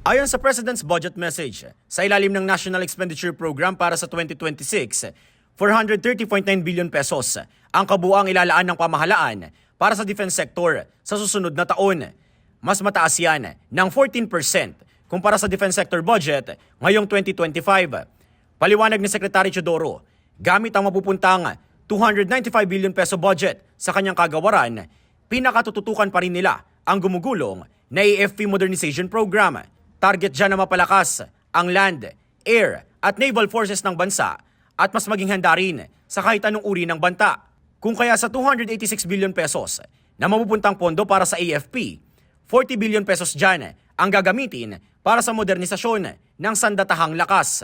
Ayon sa President's budget message, sa ilalim ng National Expenditure Program para sa 2026, 430.9 billion pesos ang kabuuang ilalaan ng pamahalaan para sa defense sector sa susunod na taon. Mas mataas yan ng 14% kumpara sa defense sector budget ngayong 2025. Paliwanag ni Secretary Teodoro, gamit ang mapupuntang 295 billion peso budget sa kanyang kagawaran, pinakatututukan pa rin nila ang gumugulong na AFP Modernization Program. Target dyan na mapalakas ang land, air at naval forces ng bansa at mas maging handa rin sa kahit anong uri ng banta. Kung kaya sa 286 billion pesos na mapupuntang pondo para sa AFP, 40 billion pesos dyan ang gagamitin para sa modernisasyon ng sandatahang lakas.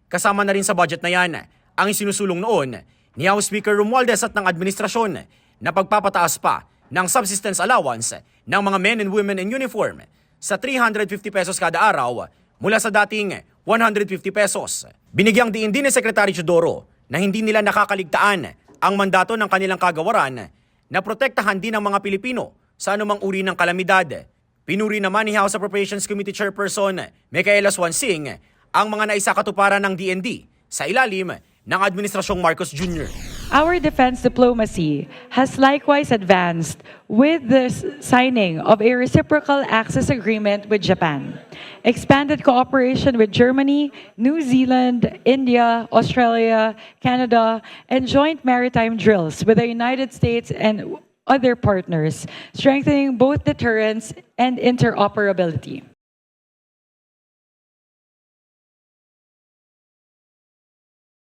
Kasama na rin sa budget na yan ang isinusulong noon ni House Speaker Romualdez at ng administrasyon na pagpapataas pa ng subsistence allowance ng mga men and women in uniform sa 350 pesos kada araw mula sa dating 150 pesos. Binigyang diin din ni Secretary Teodoro na hindi nila nakakaligtaan ang mandato ng kanilang kagawaran na protektahan din ang mga Pilipino sa anumang uri ng kalamidad. Pinuri naman ni House Appropriations Committee Chairperson Micaela Swansing ang mga naisakatuparan ng DND sa ilalim ng Administrasyong Marcos Jr. Our defense diplomacy has likewise advanced with the signing of a reciprocal access agreement with Japan, expanded cooperation with Germany, New Zealand, India, Australia, Canada, and joint maritime drills with the United States and other partners, strengthening both deterrence and interoperability.